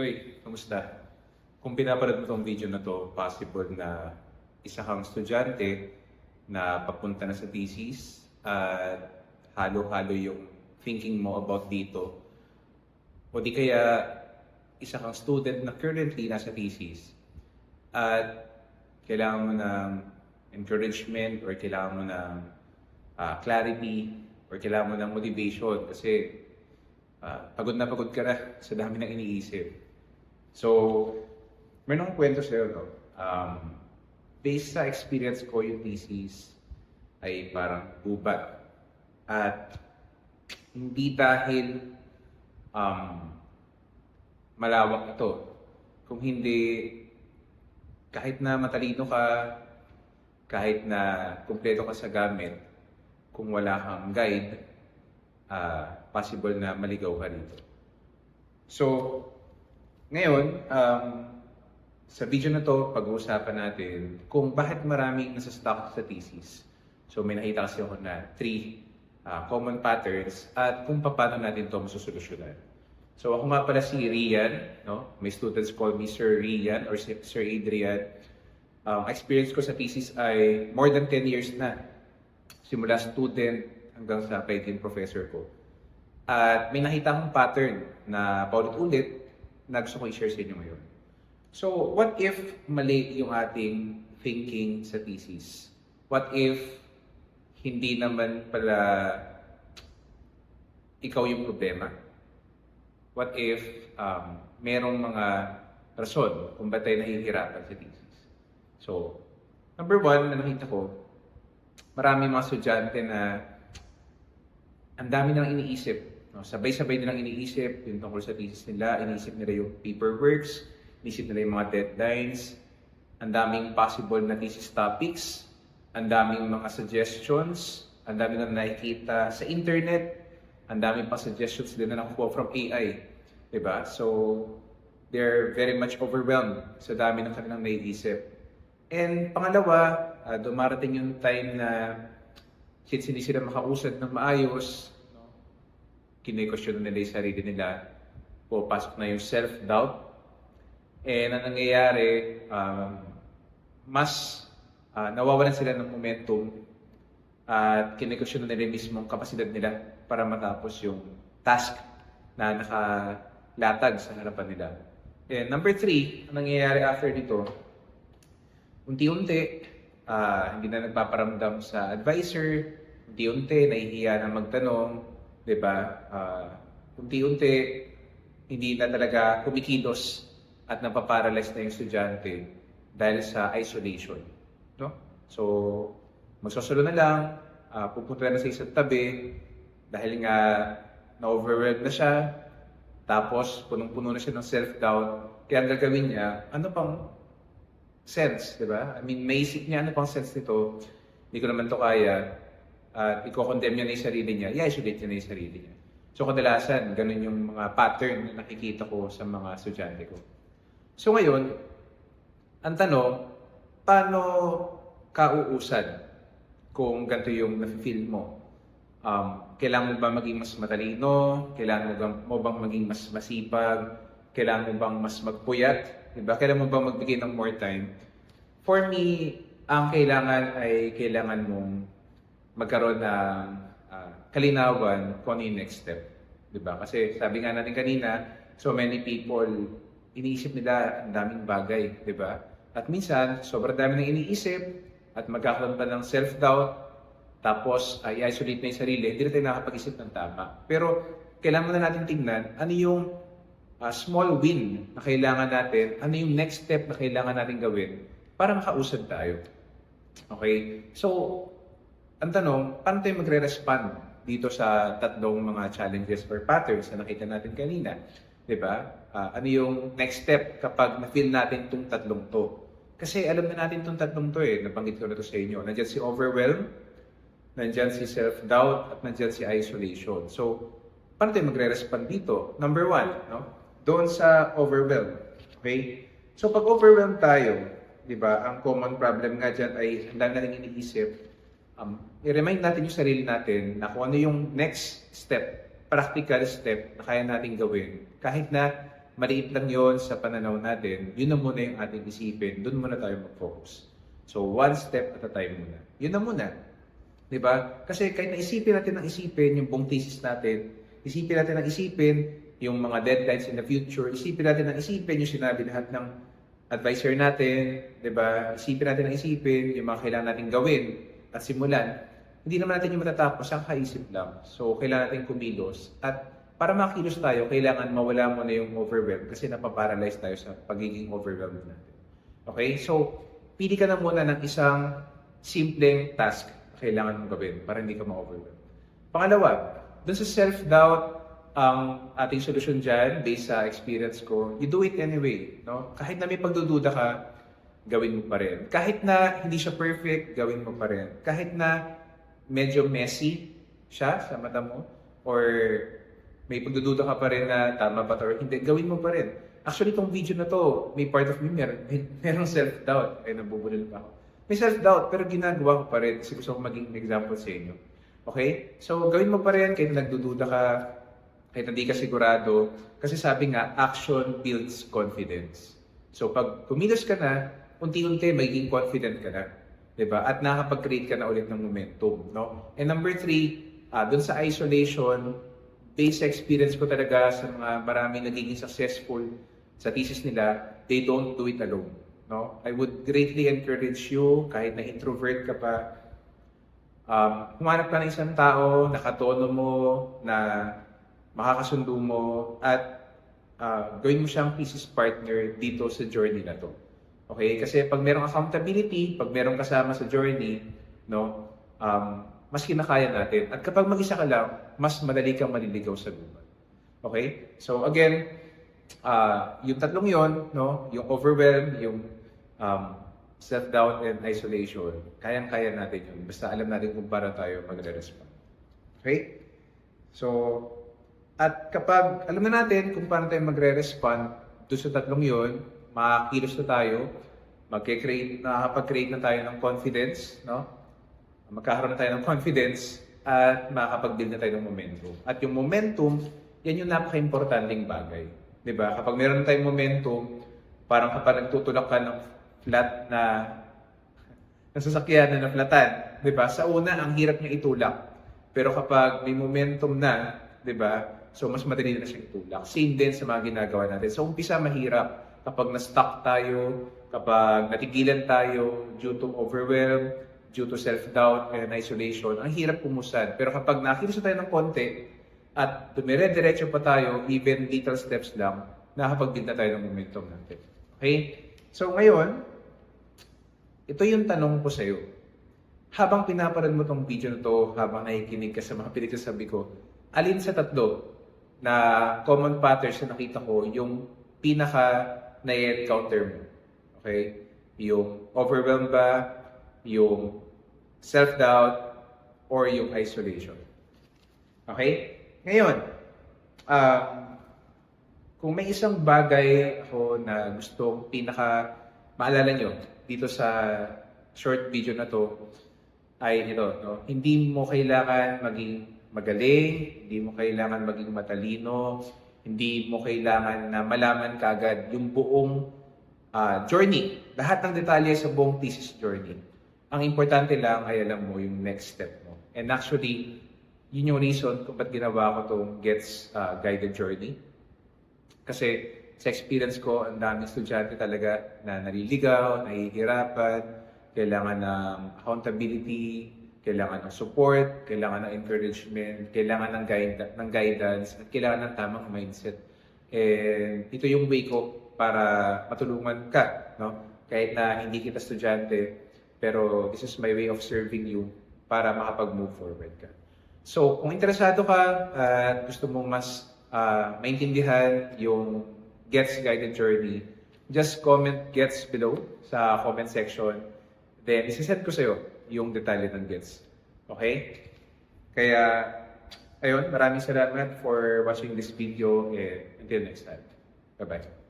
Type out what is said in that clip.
Hoy, kamusta? Kung pinapanood mo tong video na to, possible na isa kang estudyante na papunta na sa thesis at halo-halo yung thinking mo about dito. O di kaya isa kang student na currently nasa thesis at kailangan mo ng encouragement or kailangan mo ng clarity or kailangan mo ng motivation kasi pagod na pagod ka na sa dami ng iniisip. So, meron akong kwento sa'yo, no? Based sa experience ko, yung thesis ay parang gubat. At hindi dahil malawak ito. Kung hindi, kahit na matalino ka, kahit na kumpleto ka sa gamit, kung wala kang guide, possible na maligaw ka rito. So, ngayon, sa video na to, pag-uusapan natin kung bakit maraming nasa-stuck sa thesis. So, may nakita kasi ako na 3 common patterns at kung paano natin ito masusolusyonan. So, ako nga pala si Rian, no? My students call me Sir Rian or Sir Adrian. Experience ko sa thesis ay more than 10 years na. Simula student hanggang sa pagiging professor ko. At may nakita akong pattern na paulit-ulit na gusto ko i-share sa inyo ngayon. So, what if mali yung ating thinking sa thesis? What if hindi naman pala ikaw yung problema? What if merong mga rason kung ba't tayo nahihirapan sa thesis? So, number 1 na nakita ko, marami mga estudyante na ang dami nang iniisip. No? Sabay-sabay nilang iniisip yung tungkol sa thesis nila, iniisip nila yung paperworks, iniisip nila yung mga deadlines, ang daming possible na thesis topics, ang daming mga suggestions, ang daming na nakikita sa internet, ang daming pa suggestions din na nakukuha from AI. Diba? So, they're very much overwhelmed sa dami ng kanilang naiisip. And pangalawa, dumarating yung time na since hindi sila makausad ng maayos, no? Kine-question nila yung sarili nila, pupasok na yung self-doubt. And ang nangyayari, mas nawawalan sila ng momentum at kine-question nila yung mismong kapasidad nila para matapos yung task na nakalatag sa harapan nila. And number 3, ang nangyayari after dito, unti-unti, hindi na nagpaparamdam sa advisor, unti-unti, nahihiya na magtanong, di ba? Unti-unti, hindi na talaga kumikilos at napaparalyze na yung estudyante dahil sa isolation. No? So, magsosolo na lang, pupunta na sa isang tabi, dahil nga na-overwhelmed na siya, tapos punong-puno na siya ng self-doubt, kaya ang gagawin niya, ano pang sense, di ba? I mean, maisip niya, ano pang sense nito? Hindi ko naman to kaya. At i-condemn niya na yung sarili niya, i-isolate niya na yung sarili niya. So, kadalasan, ganun yung mga pattern na nakikita ko sa mga estudyante ko. So, ngayon, ang tanong, paano ka uusad kung ganito yung nafe-feel mo? Kailangan mo ba maging mas matalino? Kailangan mo bang maging mas masipag? Kailangan mo bang mas magpuyat? Diba? Kailangan mo bang magbigay ng more time? For me, ang kailangan ay kailangan mong magkaroon ng kalinawan kung ano yung next step. Diba? Kasi sabi nga natin kanina, so many people, iniisip nila ang daming bagay. Diba? At minsan, sobrang dami nang iniisip at magkakaroon pa ng self-doubt, tapos i-isolate na yung sarili, hindi na tayo nakapag-isip ng tama. Pero kailangan na natin tingnan ano yung small win na kailangan natin, ano yung next step na kailangan natin gawin para makausad tayo. Okay? So, ang tanong, paano tayo magre-respond dito sa tatlong mga challenges or patterns na nakita natin kanina? Diba? Ano yung next step kapag na-feel natin itong tatlong to? Kasi alam na natin itong tatlong to nabanggit ko na to sa inyo. Nandiyan si overwhelm, nandiyan si self-doubt, at nandiyan si isolation. So, paano tayo magre-respond dito? Number 1, no? Doon sa overwhelm. Okay? So, pag overwhelmed tayo, di ba, ang common problem nga dyan ay ang dami natin iniisip. I-remind natin yung sarili natin na kung ano yung next step, practical step na kaya natin gawin. Kahit na maliit lang yon sa pananaw natin, yun na muna yung ating isipin, doon muna tayo mag-focus. So, one step at a time muna. Yun na muna. Di ba? Kasi kahit naisipin natin ng isipin yung buong thesis natin, isipin natin ng isipin yung mga deadlines in the future, isipin natin ng isipin yung sinabi lahat ng advisor natin, di ba? Isipin natin ng isipin yung mga kailangan natin gawin at simulan. Hindi naman natin yung matatapos, ang kaisip lang. So, kailangan natin kumilos. At para makilos tayo, kailangan mawala muna yung overwhelm kasi napaparalyze tayo sa pagiging overwhelmed natin. Okay? So, pili ka na muna ng isang simpleng task na kailangan mong gawin para hindi ka ma-overwhelm. Pangalawa, dun sa self-doubt, ang ating solusyon dyan, based sa experience ko, you do it anyway. No? Kahit na may pagdududa ka, gawin mo pa rin. Kahit na hindi siya perfect, gawin mo pa rin. Kahit na medyo messy siya sa mata mo, or may pagdududa ka pa rin na tama ba ito or hindi, gawin mo pa rin. Actually, itong video na to, may part of me, merong self-doubt. Ay, nabubulol pa ako. May self-doubt, pero ginagawa ko pa rin kasi gusto ko maging example sa inyo. Okay? So, gawin mo pa rin kahit nagdududa ka, kahit hindi ka sigurado. Kasi sabi nga, action builds confidence. So, pag kumilos ka na, unti-unti magiging confident ka na. Diba? At nakapag-create ka na ulit ng momentum. No? And number 3, dun sa isolation, based sa experience ko talaga sa mga maraming nagiging successful sa thesis nila, they don't do it alone. No? I would greatly encourage you, kahit na introvert ka pa, humanap ka ng isang tao, nakatono mo, na makakasundo mo, at gawin mo siyang thesis partner dito sa journey na to. Okay? Kasi pag merong accountability, pag merong kasama sa journey, no, mas kinakaya natin. At kapag mag-isa ka lang, mas madali kang maliligaw sa gubat. Okay? So again, yung tatlong yon, no, yung overwhelm, yung self-doubt and isolation, kayang-kaya natin yun. Basta alam natin kung paano tayo magre-respond. Okay? So, at kapag alam na natin kung paano tayo magre-respond doon sa tatlong yon, makakilos na tayo, nakakapag-create na tayo ng confidence, no? Magkakaroon na tayo ng confidence at makakapag-build na tayo ng momentum. At yung momentum, yan yung napaka-importanting bagay. Diba? Kapag meron tayong momentum, parang kapag nagtutulak ka ng flat na sasakyan na naflatan, diba? Sa una, ang hirap niya itulak. Pero kapag may momentum na, diba? So, mas madali na siya itulak. Same din sa mga ginagawa natin. So, umpisa mahirap. Kapag na-stuck tayo, kapag natigilan tayo due to overwhelm, due to self-doubt and isolation, ang hirap pumusad. Pero kapag nakilos tayo ng konti at dumire-diretso pa tayo, even little steps lang, nakakapag-build na tayo ng momentum natin. Okay? So ngayon, ito yung tanong ko sa iyo. Habang pinapanood mo tong video na to, habang nakikinig ka sa mga pinagsasabi ko, alin sa tatlo na common patterns na nakita ko yung pinaka na-encounter mo? Okay? Yung overwhelmed ba? Yung self-doubt, or yung isolation. Okay? Ngayon, kung may isang bagay ako na gustong maalala nyo dito sa short video na to, ay ito, no? Hindi mo kailangan maging magaling, hindi mo kailangan maging matalino, hindi mo kailangan na malaman kagad yung buong journey, lahat ng detalye sa buong thesis journey. Ang importante lang ay alam mo yung next step mo. And actually, yun yung reason kung ba't ginawa ko itong GETS Guided Journey. Kasi sa experience ko, ang daming estudyante talaga na naliligaw, nahihirapan, kailangan ng accountability, kailangan ng support, kailangan ng encouragement, kailangan ng guidance, at kailangan ng tamang mindset. And ito yung way ko para matulungan ka, no? Kahit na hindi kita estudyante, pero this is my way of serving you para makapag-move forward ka. So, kung interesado ka at gusto mong mas maintindihan yung GETS Guided Journey, just comment GETS below sa comment section. Then, isiset ko sa'yo yung detalye ng GETS. Okay? Kaya, ayun, maraming salamat for watching this video and until next time. Bye-bye.